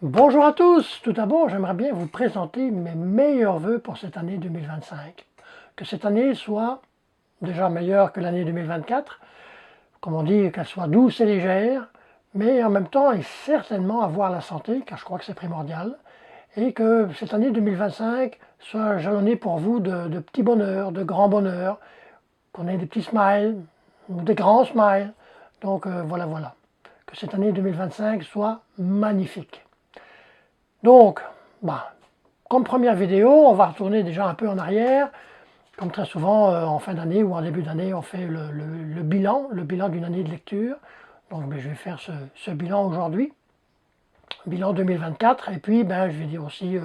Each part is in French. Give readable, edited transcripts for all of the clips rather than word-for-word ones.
Bonjour à tous! Tout d'abord, j'aimerais bien vous présenter mes meilleurs vœux pour cette année 2025. Que cette année soit déjà meilleure que l'année 2024, comme on dit, qu'elle soit douce et légère, mais en même temps, et certainement avoir la santé, car je crois que c'est primordial, et que cette année 2025 soit jalonnée pour vous de petits bonheurs, de grands bonheurs, qu'on ait des petits smiles, ou des grands smiles. Donc voilà. Que cette année 2025 soit magnifique. Donc, comme première vidéo, on va retourner déjà un peu en arrière. Comme très souvent, en fin d'année ou en début d'année, on fait le bilan d'une année de lecture. Donc je vais faire ce bilan aujourd'hui, bilan 2024, et puis je vais dire aussi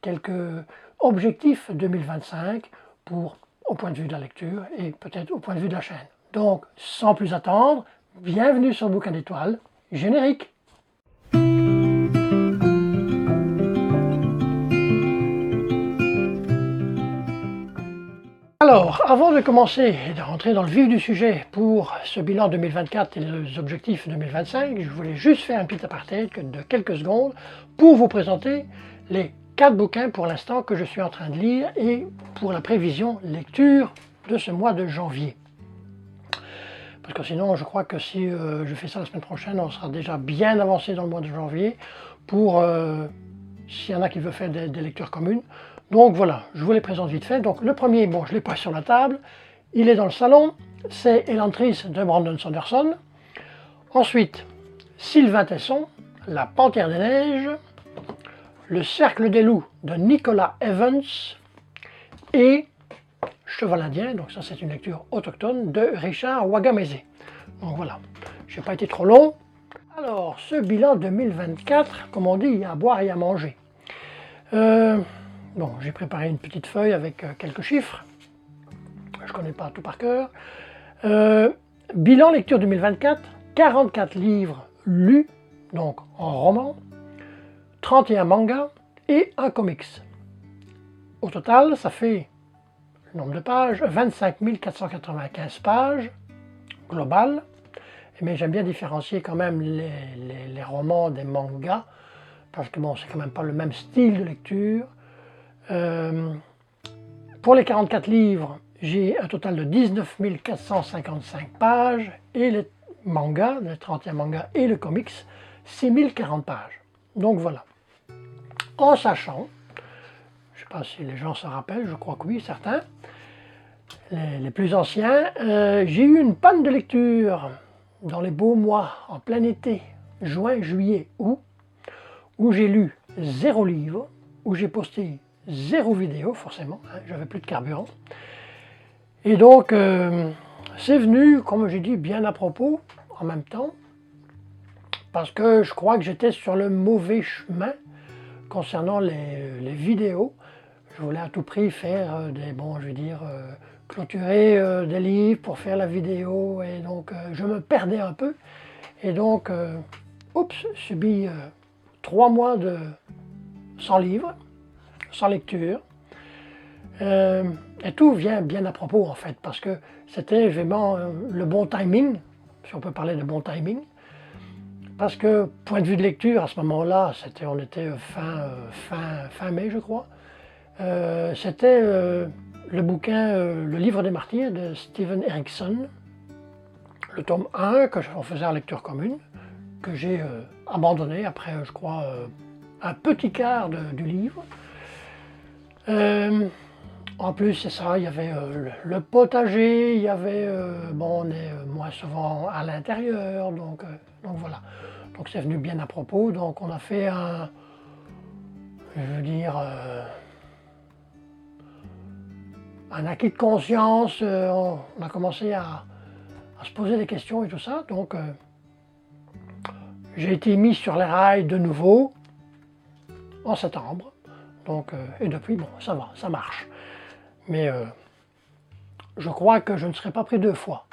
quelques objectifs 2025 au point de vue de la lecture et peut-être au point de vue de la chaîne. Donc, sans plus attendre, bienvenue sur le Bouquin d'étoiles, générique. Alors, avant de commencer et de rentrer dans le vif du sujet pour ce bilan 2024 et les objectifs 2025, je voulais juste faire un petit aparté de quelques secondes pour vous présenter les 4 bouquins pour l'instant que je suis en train de lire et pour la prévision lecture de ce mois de janvier. Parce que sinon, je crois que si je fais ça la semaine prochaine, on sera déjà bien avancé dans le mois de janvier pour s'il y en a qui veulent faire des lectures communes. Donc voilà, je vous les présente vite fait. Donc le premier, bon, je l'ai pas sur la table, il est dans le salon, c'est Elantris de Brandon Sanderson. Ensuite, Sylvain Tesson, La Panthère des Neiges, Le Cercle des Loups de Nicolas Evans et Cheval Indien, donc ça c'est une lecture autochtone de Richard Wagamese. Donc voilà, je n'ai pas été trop long. Alors, ce bilan 2024, comme on dit, il y a à boire et à manger. Bon, j'ai préparé une petite feuille avec quelques chiffres. Je ne connais pas tout par cœur. Bilan lecture 2024, 44 livres lus, donc en roman, 31 mangas et un comics. Au total, ça fait le nombre de pages, 25 495 pages globales. Mais j'aime bien différencier quand même les romans des mangas, parce que bon, c'est quand même pas le même style de lecture. Pour les 44 livres, j'ai un total de 19 455 pages, et les mangas, les 31 mangas et le comics, 6040 pages. Donc voilà. En sachant, je ne sais pas si les gens se rappellent, je crois que oui, certains, les plus anciens, j'ai eu une panne de lecture dans les beaux mois, en plein été, juin, juillet, août, où j'ai lu 0 livre, où j'ai posté 0 vidéo, forcément, hein, j'avais plus de carburant. Et donc, c'est venu, comme j'ai dit, bien à propos, en même temps, parce que je crois que j'étais sur le mauvais chemin concernant les vidéos. Je voulais à tout prix faire clôturer des livres pour faire la vidéo, et donc je me perdais un peu. Et donc, subi 3 mois sans livre, sans lecture. Et tout vient bien à propos en fait, parce que c'était vraiment le bon timing, si on peut parler de bon timing. Parce que, point de vue de lecture, à ce moment-là, on était fin mai, je crois. C'était le bouquin Le Livre des Martyrs de Steven Erikson, le tome 1 que on faisait en lecture commune, que j'ai abandonné après, je crois, un petit quart du livre. En plus, c'est ça, il y avait le potager, il y avait, on est moins souvent à l'intérieur, donc voilà. Donc c'est venu bien à propos, donc on a fait un acquis de conscience, on a commencé à se poser des questions et tout ça, donc j'ai été mis sur les rails de nouveau en septembre, donc, et depuis, bon, ça va, ça marche. Mais je crois que je ne serai pas pris 2 fois,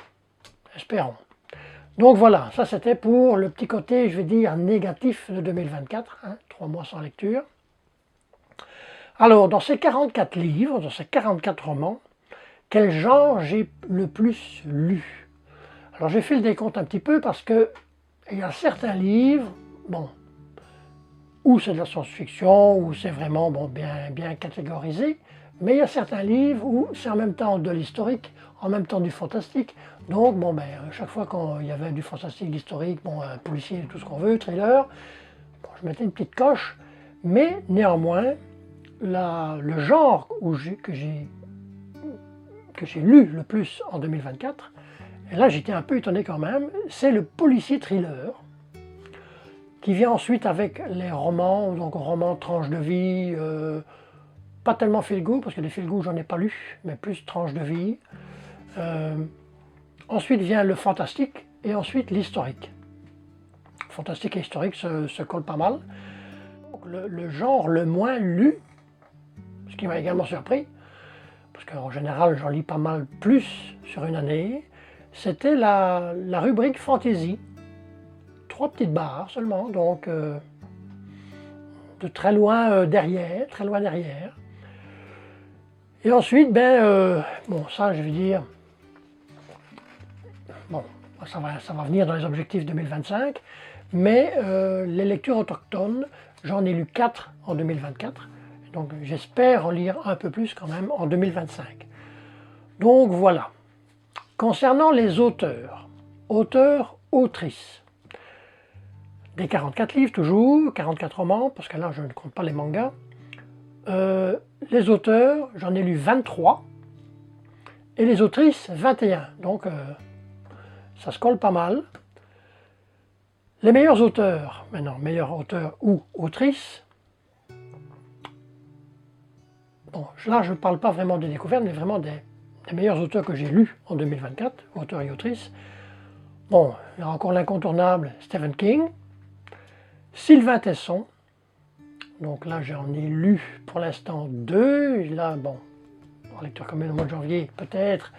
espérons. Donc voilà, ça c'était pour le petit côté, je vais dire, négatif de 2024, 3 mois sans lecture. Alors, dans ces 44 livres, dans ces 44 romans, quel genre j'ai le plus lu? Alors j'ai fait le décompte un petit peu parce que il y a certains livres, bon, ou c'est de la science-fiction, ou c'est vraiment bon, bien catégorisé. Mais il y a certains livres où c'est en même temps de l'historique, en même temps du fantastique. Donc, bon, chaque fois qu'il y avait du fantastique, d'historique, bon, policier, tout ce qu'on veut, thriller, bon, je mettais une petite coche. Mais néanmoins, le genre que j'ai lu le plus en 2024, et là j'étais un peu étonné quand même, c'est le policier thriller, qui vient ensuite avec les romans, donc romans tranches de vie, pas tellement feel-good, parce que des feel-good j'en ai pas lu, mais plus tranches de vie. Ensuite vient le fantastique, et ensuite l'historique. Fantastique et historique se collent pas mal. Donc, le genre le moins lu, ce qui m'a également surpris, parce qu'en général j'en lis pas mal plus sur une année, c'était la rubrique fantasy. 3 petites barres seulement, donc de très loin derrière, très loin derrière. Et ensuite, bon, ça je veux dire, bon, ça va venir dans les objectifs 2025, mais les lectures autochtones, j'en ai lu 4 en 2024, donc j'espère en lire un peu plus quand même en 2025. Donc voilà. Concernant les auteurs, autrices, des 44 livres toujours, 44 romans, parce que là je ne compte pas les mangas. Les auteurs, j'en ai lu 23, et les autrices 21, donc ça se colle pas mal. Les meilleurs auteurs, maintenant, meilleurs auteurs ou autrices, bon, là je ne parle pas vraiment des découvertes, mais vraiment des meilleurs auteurs que j'ai lus en 2024, auteurs et autrices. Bon, il y a encore l'incontournable Stephen King, Sylvain Tesson, donc là j'en ai lu pour l'instant 2, là bon, en lecture commune au mois de janvier peut-être,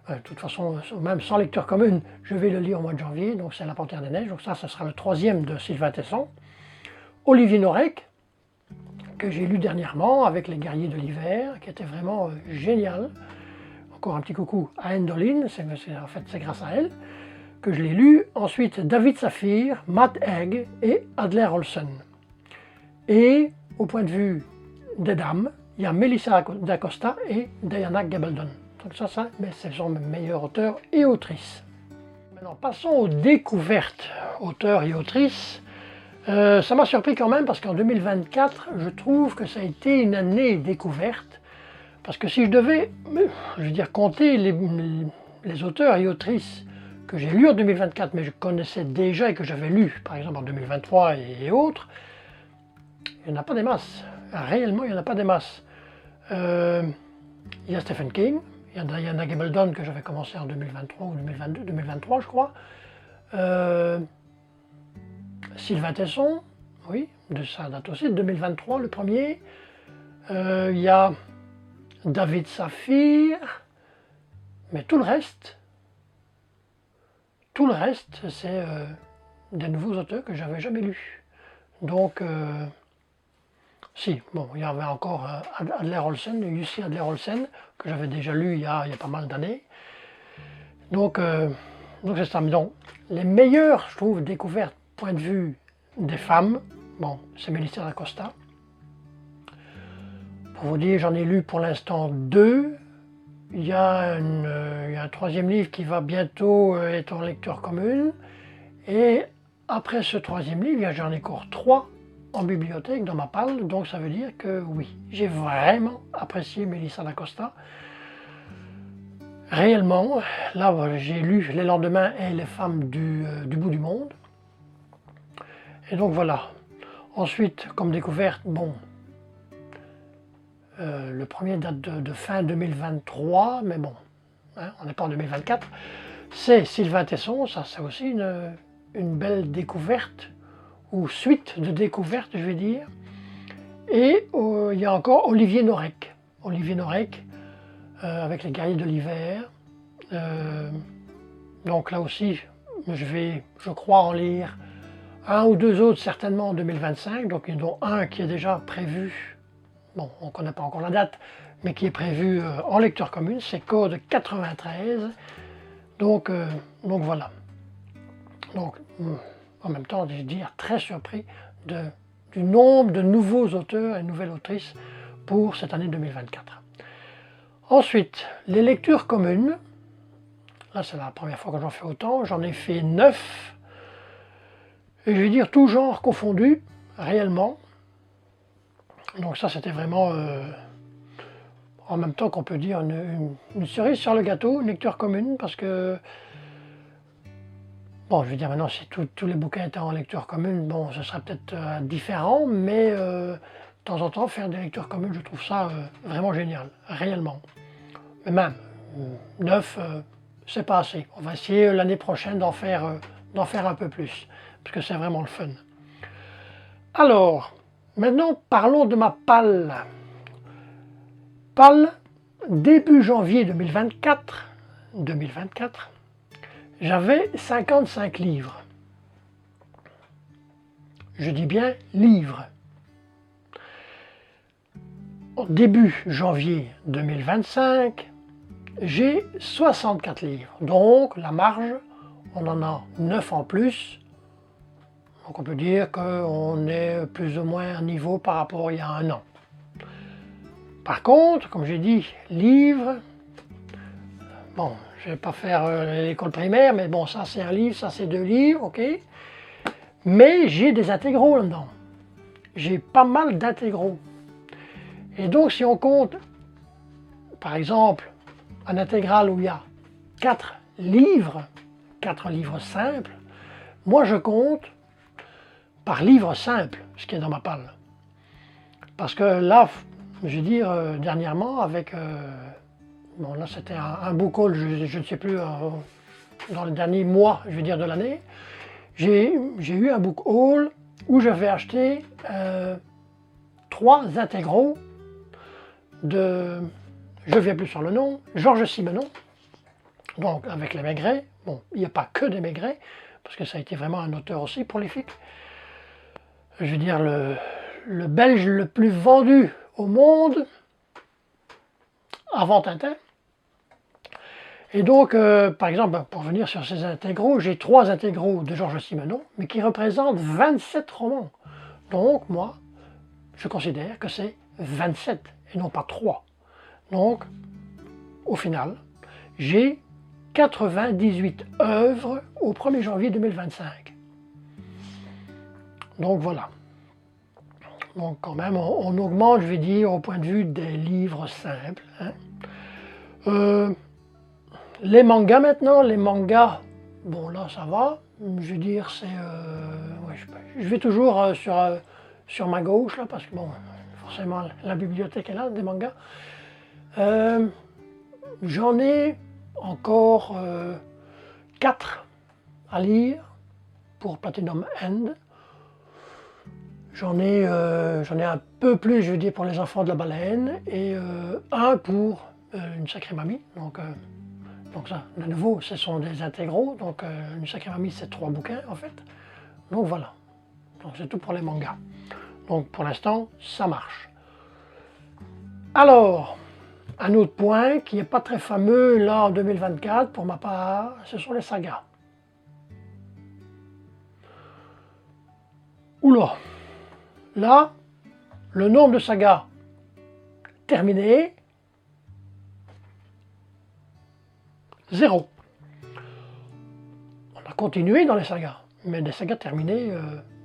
de toute façon même sans lecture commune, je vais le lire au mois de janvier, donc c'est La Panthère des Neiges, donc ça sera le 3e de Sylvain Tesson. Olivier Norek, que j'ai lu dernièrement avec Les Guerriers de l'Hiver, qui était vraiment génial. Encore un petit coucou à Endoline, en fait c'est grâce à elle que je l'ai lu. Ensuite David Saphir, Matt Haig et Adler Olsen. Et au point de vue des dames, il y a Melissa d'Acosta et Diana Gabaldon. Donc ça ce sont mes meilleurs auteurs et autrices. Maintenant passons aux découvertes, auteurs et autrices. Ça m'a surpris quand même parce qu'en 2024, je trouve que ça a été une année découverte. Parce que si je devais, je veux dire, compter les auteurs et autrices que j'ai lus en 2024, mais je connaissais déjà et que j'avais lus, par exemple en 2023 et autres, il n'y en a pas des masses. Réellement, il n'y en a pas des masses. Il y a Stephen King, il y a Diana Gabaldon que j'avais commencé en 2023 ou 2022, 2023 je crois. Sylvain Tesson, oui, de ça date aussi, de 2023 le premier. Il y a David Saphir, mais tout le reste, c'est des nouveaux auteurs que j'avais jamais lus. Donc, si, bon, il y avait encore Adler Olsen, Jussi Adler Olsen, que j'avais déjà lu il y a pas mal d'années. Donc c'est ça. Donc, les meilleures, je trouve, découvertes, point de vue des femmes, bon, c'est Melissa d'Acosta. Pour vous dire, j'en ai lu pour l'instant 2. Il y a un 3e livre qui va bientôt être en lecture commune. Et après ce 3e livre, j'en ai encore 3 en bibliothèque dans ma palle. Donc ça veut dire que oui, j'ai vraiment apprécié Melissa d'Acosta. Réellement, là j'ai lu Les Lendemains et Les Femmes du bout du monde. Et donc voilà. Ensuite, comme découverte, bon, le premier date de fin 2023, mais bon, hein, on n'est pas en 2024. C'est Sylvain Tesson, ça c'est aussi une belle découverte, ou suite de découvertes, je vais dire. Et il y a encore Olivier Norek. Olivier Norek, avec Les Guerriers de l'Hiver. Donc là aussi, je vais, je crois, en lire un ou 2 autres certainement en 2025. Donc il y en a un qui est déjà prévu. Bon, on ne connaît pas encore la date, mais qui est prévu en lecture commune, c'est Code 93. Donc voilà. Donc, en même temps, je veux dire, très surpris de du nombre de nouveaux auteurs et nouvelles autrices pour cette année 2024. Ensuite, les lectures communes. Là, c'est la première fois que j'en fais autant. J'en ai fait 9. Et je vais dire tout genre confondu, réellement. Donc ça, c'était vraiment, en même temps qu'on peut dire, une cerise sur le gâteau, une lecture commune, parce que, bon, je veux dire maintenant, si tous les bouquins étaient en lecture commune, bon, ce serait peut-être différent, mais de temps en temps, faire des lectures communes, je trouve ça vraiment génial, réellement. Mais même, 9, c'est pas assez. On va essayer l'année prochaine d'en faire un peu plus, parce que c'est vraiment le fun. Alors, maintenant, parlons de ma palle. Palle, début janvier 2024, j'avais 55 livres. Je dis bien livres. Au début janvier 2025, j'ai 64 livres. Donc la marge, on en a 9 en plus. Donc on peut dire qu'on est plus ou moins à niveau par rapport à il y a un an. Par contre, comme j'ai dit, livres, bon, je ne vais pas faire l'école primaire, mais bon, ça c'est un livre, ça c'est 2 livres, ok. Mais j'ai des intégraux là-dedans. J'ai pas mal d'intégraux. Et donc si on compte, par exemple, un intégral où il y a 4 livres simples, moi je compte par livre simple, ce qui est dans ma palle. Parce que là, je veux dire, dernièrement, avec, bon là c'était un book haul, je ne sais plus, dans les derniers mois, je veux dire, de l'année, j'ai eu un book haul où j'avais acheté 3 intégraux de, je ne viens plus sur le nom, Georges Simenon, donc avec les Maigret. Bon, il n'y a pas que des Maigret, parce que ça a été vraiment un auteur aussi prolifique. Je veux dire, le Belge le plus vendu au monde, avant Tintin. Et donc, par exemple, pour revenir sur ces intégraux, j'ai 3 intégraux de Georges Simenon, mais qui représentent 27 romans. Donc, moi, je considère que c'est 27 et non pas 3. Donc, au final, j'ai 98 œuvres au 1er janvier 2025. Donc voilà. Donc quand même, on augmente, je vais dire, au point de vue des livres simples. Hein. Les mangas maintenant, bon là ça va, je veux dire, c'est... ouais, je vais toujours sur ma gauche, là, parce que bon, forcément, la bibliothèque est là, des mangas. J'en ai encore 4 à lire pour Platinum End. J'en ai un peu plus, je veux dire, pour les enfants de la baleine, et un pour une sacrée mamie. Donc ça, de nouveau, ce sont des intégraux. Donc une sacrée mamie, c'est 3 bouquins en fait. Donc voilà. Donc c'est tout pour les mangas. Donc pour l'instant, ça marche. Alors, un autre point qui n'est pas très fameux là en 2024 pour ma part, ce sont les sagas. Oula! Là, le nombre de sagas terminées, 0. On a continué dans les sagas, mais des sagas terminées,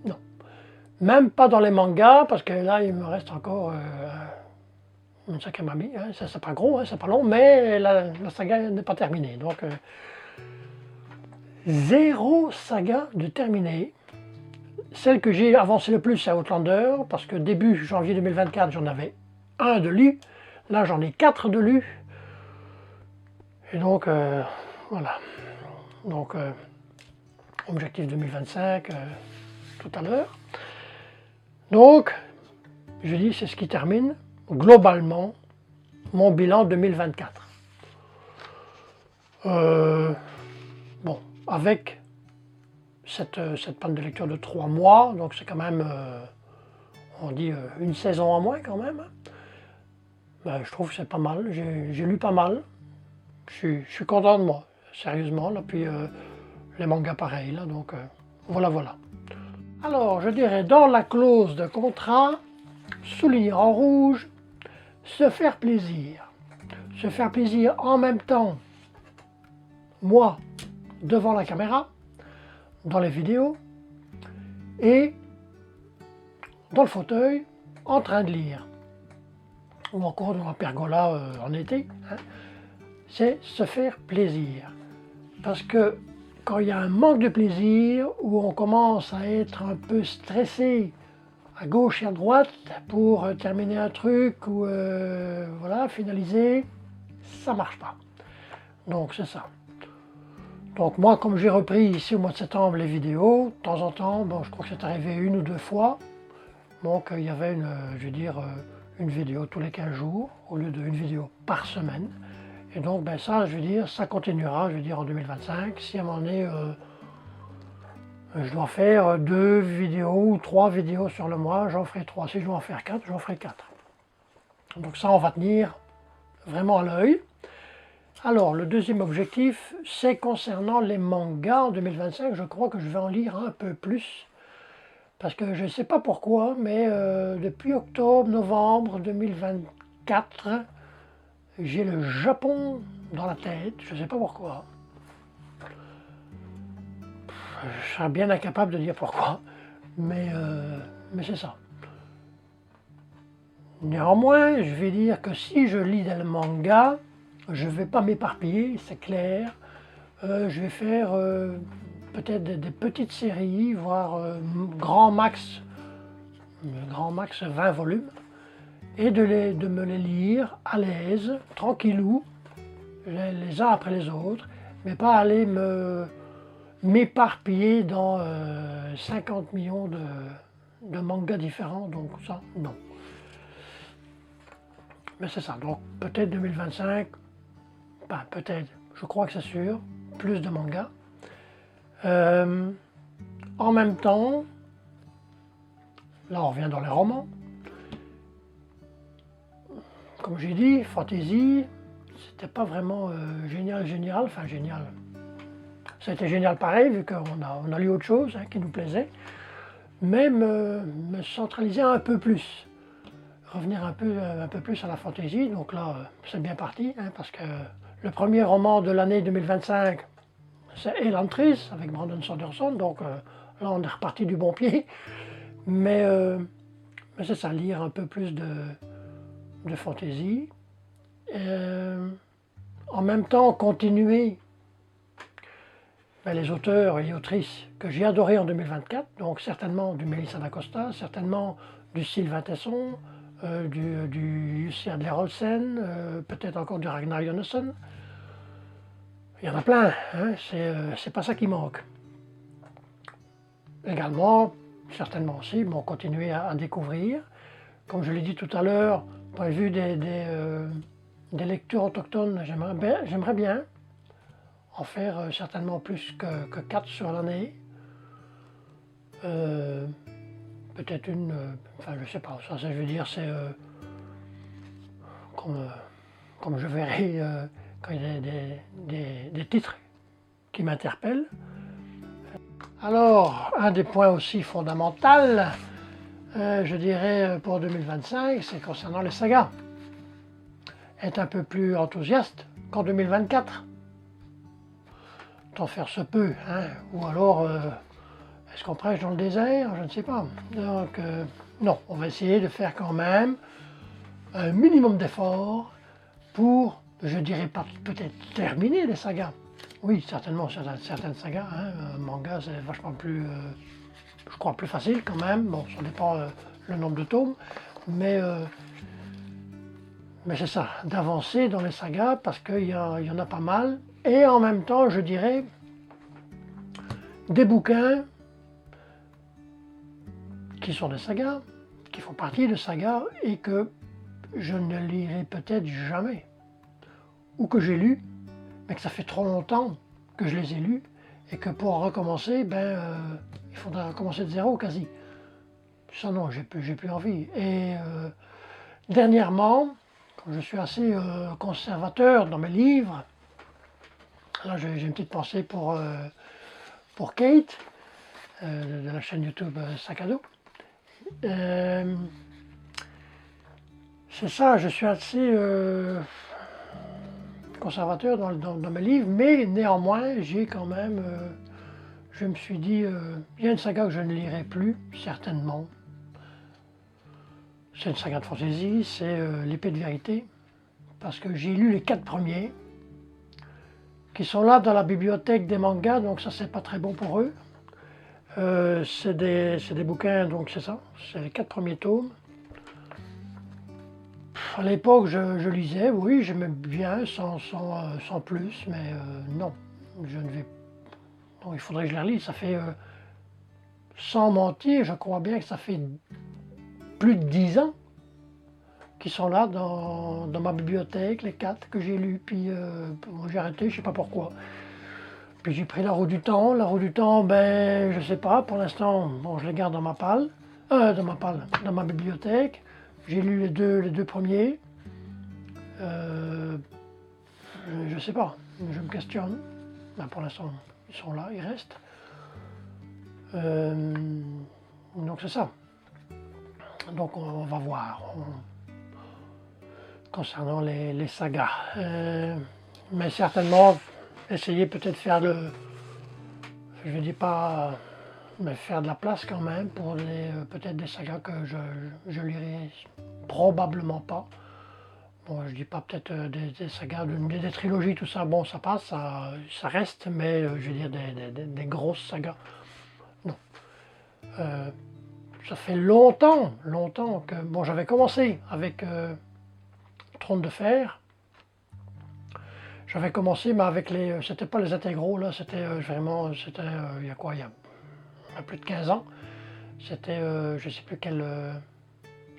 non. Même pas dans les mangas, parce que là, il me reste encore une sacrée mamie. Hein. C'est pas gros, hein, c'est pas long, mais la saga n'est pas terminée. Donc, 0 saga de terminée. Celle que j'ai avancé le plus, c'est Outlander, parce que début janvier 2024, j'en avais 1 de lu. Là, j'en ai 4 de lu. Et donc, voilà. Donc, objectif 2025, tout à l'heure. Donc, je dis, c'est ce qui termine, globalement, mon bilan 2024. Bon, avec cette panne de lecture de 3 mois, donc c'est quand même, on dit, une saison en moins quand même. Ben, je trouve que c'est pas mal, j'ai lu pas mal. Je suis content de moi, sérieusement, là, puis les mangas pareil, là, donc voilà. Alors, je dirais dans la clause de contrat, souligner en rouge, se faire plaisir. Se faire plaisir en même temps, moi, devant la caméra, dans les vidéos, et dans le fauteuil, en train de lire. Ou encore dans la pergola en été. Hein. C'est se faire plaisir. Parce que quand il y a un manque de plaisir, où on commence à être un peu stressé à gauche et à droite pour terminer un truc ou voilà, finaliser, ça marche pas. Donc c'est ça. Donc moi, comme j'ai repris ici au mois de septembre les vidéos, de temps en temps, bon, je crois que c'est arrivé 1 ou 2 fois, donc il y avait une vidéo tous les 15 jours, au lieu d'une vidéo par semaine. Et donc ben ça, ça continuera, en 2025. Si à un moment donné, je dois faire 2 vidéos ou 3 vidéos sur le mois, j'en ferai 3. Si je dois en faire 4, j'en ferai 4. Donc ça, on va tenir vraiment à l'œil. Alors, le deuxième objectif, c'est concernant les mangas en 2025. Je crois que je vais en lire un peu plus. Parce que je ne sais pas pourquoi, mais depuis octobre, novembre 2024, j'ai le Japon dans la tête. Je ne sais pas pourquoi. Je serais bien incapable de dire pourquoi. Mais c'est ça. Néanmoins, je vais dire que si je lis des mangas, je ne vais pas m'éparpiller, c'est clair. Je vais faire peut-être des petites séries, voire grand max 20 volumes, et de me les lire à l'aise, tranquillou, les uns après les autres, mais pas aller m'éparpiller dans 50 millions de mangas différents, donc ça, non. Mais c'est ça, donc peut-être 2025, peut-être, je crois que c'est sûr, plus de mangas. En même temps, là on revient dans les romans. Comme j'ai dit, fantasy, c'était pas vraiment génial, enfin génial. Ça a été génial pareil, vu qu'on a lu autre chose qui nous plaisait. Mais me centraliser un peu plus. Revenir un peu plus à la fantaisie. Donc là, c'est bien parti, parce que le premier roman de l'année 2025, c'est Elantris avec Brandon Sanderson. Donc là, on est reparti du bon pied. Mais c'est ça, lire un peu plus de fantaisie. En même temps, continuer les auteurs et les autrices que j'ai adorés en 2024. Donc certainement du Melissa d'Acosta, certainement du Sylvain Tesson, du Jussi Adler-Olsen, peut-être encore du Ragnar Jonasson. Il y en a plein, c'est pas ça qui manque. Également, certainement aussi, continuer à découvrir. Comme je l'ai dit tout à l'heure, point de vue des lectures autochtones, j'aimerais bien en faire certainement plus que 4 sur l'année. Peut-être une, je sais pas, ça je veux dire, c'est comme je verrai quand il y a des titres qui m'interpellent. Alors, un des points aussi fondamentaux, je dirais pour 2025, c'est concernant les sagas. Être un peu plus enthousiaste qu'en 2024. Tant faire se peut, ou alors est-ce qu'on prêche dans le désert? Je ne sais pas. Donc non, on va essayer de faire quand même un minimum d'efforts pour, je dirais pas peut-être terminer les sagas. Oui, certainement, certaines sagas, un manga c'est vachement plus, je crois, plus facile quand même. Bon, ça dépend le nombre de tomes, mais c'est ça, d'avancer dans les sagas parce qu'il y en a pas mal. Et en même temps, je dirais, des bouquins qui sont des sagas, qui font partie de sagas et que je ne lirai peut-être jamais. Ou que j'ai lu, mais que ça fait trop longtemps que je les ai lus et que pour recommencer, il faudra recommencer de zéro quasi. Ça non, j'ai plus envie. Et dernièrement, comme je suis assez conservateur dans mes livres, là j'ai une petite pensée pour Kate, de la chaîne YouTube Sac à dos. C'est ça, je suis assez conservateur dans mes livres, mais néanmoins, j'ai quand même, je me suis dit, il y a une saga que je ne lirai plus, certainement. C'est une saga de fantasy, c'est l'Épée de vérité, parce que j'ai lu les 4 premiers, qui sont là dans la bibliothèque des mangas, donc ça c'est pas très bon pour eux. C'est des bouquins, donc c'est ça, c'est les 4 premiers tomes. À l'époque, je lisais, oui, j'aimais bien, sans plus, mais non, je ne vais. Non, il faudrait que je les relise. Ça fait, sans mentir, je crois bien que ça fait plus de 10 ans qu'ils sont là dans ma bibliothèque, les 4 que j'ai lus, puis j'ai arrêté, je ne sais pas pourquoi. Puis j'ai pris la roue du temps. La roue du temps, ben, je sais pas, pour l'instant, bon, je les garde dans ma palle, dans ma bibliothèque. J'ai lu les deux premiers. Je sais pas, je me questionne. Ben, pour l'instant, ils sont là, ils restent. Donc c'est ça. Donc on va voir concernant les sagas. Mais certainement, essayer peut-être de faire je ne dis pas, mais faire de la place quand même pour peut-être des sagas que je lirai probablement pas. Bon, je dis pas peut-être des sagas, des trilogies, tout ça, bon, ça passe, ça reste, mais je veux dire des grosses sagas, non. Ça fait longtemps que, bon, j'avais commencé avec Trône de Fer. J'avais commencé, mais avec c'était pas les intégraux, là, c'était vraiment, il y a quoi, il y a plus de 15 ans. C'était, je sais plus quel,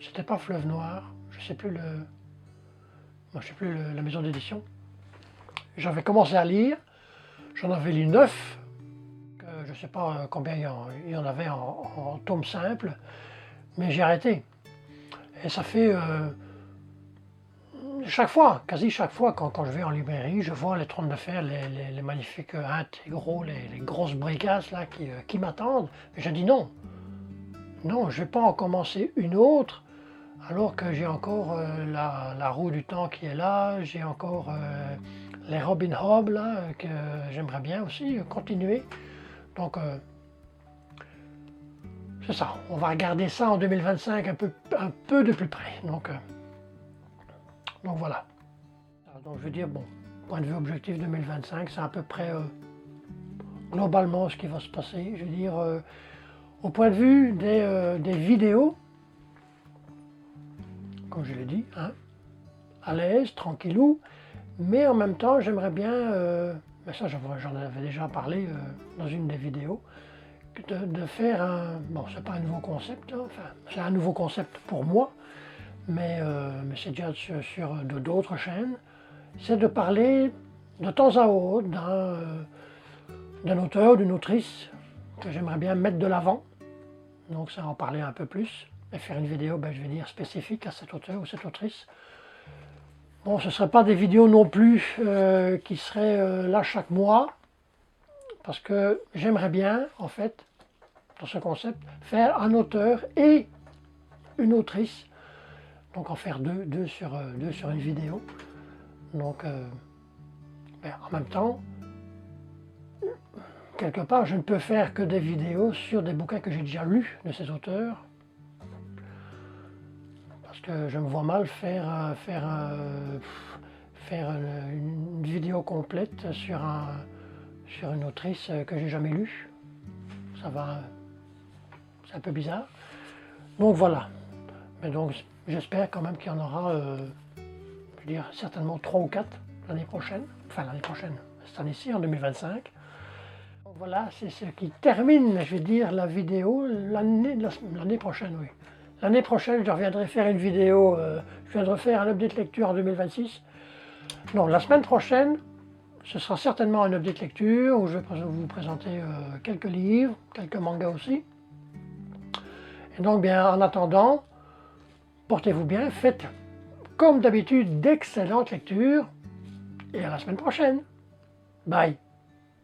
c'était pas Fleuve Noir, je sais plus la maison d'édition. J'avais commencé à lire, j'en avais lu 9, je ne sais pas combien il y en avait en tome simple, mais j'ai arrêté. Et ça fait chaque fois, quasi chaque fois, quand je vais en librairie, je vois les Trônes de Fer, les magnifiques intégraux, les grosses bricasses là qui m'attendent. Et je dis non, non, je ne vais pas en commencer une autre, alors que j'ai encore la roue du temps qui est là, j'ai encore les Robin Hood là, que j'aimerais bien aussi continuer. Donc c'est ça, on va regarder ça en 2025 un peu de plus près. Donc voilà. Donc je veux dire, bon, point de vue objectif 2025, c'est à peu près globalement ce qui va se passer. Je veux dire, au point de vue des vidéos, comme je l'ai dit, hein, à l'aise, tranquillou, mais en même temps j'aimerais bien, mais ça j'en avais déjà parlé dans une des vidéos, de faire bon c'est pas un nouveau concept, hein, enfin c'est un nouveau concept pour moi, mais c'est déjà sur d'autres chaînes, c'est de parler de temps à autre d'un auteur ou d'une autrice que j'aimerais bien mettre de l'avant, donc c'est en parler un peu plus, et faire une vidéo, ben, je vais dire spécifique à cet auteur ou cette autrice. Bon, ce ne seraient pas des vidéos non plus qui seraient là chaque mois, parce que j'aimerais bien, en fait, dans ce concept, faire un auteur et une autrice, donc en faire deux sur une vidéo. Donc, ben, en même temps, quelque part, je ne peux faire que des vidéos sur des bouquins que j'ai déjà lus de ces auteurs, parce que je me vois mal faire une vidéo complète sur une autrice que j'ai jamais lue. Ça va, c'est un peu bizarre. Donc voilà. Mais donc j'espère quand même qu'il y en aura, je veux dire, certainement 3 ou 4 l'année prochaine. Enfin l'année prochaine, cette année-ci, en 2025. Donc voilà, c'est ce qui termine, je vais dire, la vidéo l'année prochaine, oui. L'année prochaine, je reviendrai faire une vidéo, je viendrai faire un update lecture en 2026. Non, la semaine prochaine, ce sera certainement un update lecture où je vais vous présenter quelques livres, quelques mangas aussi. Et donc, bien, en attendant, portez-vous bien, faites comme d'habitude d'excellentes lectures et à la semaine prochaine. Bye.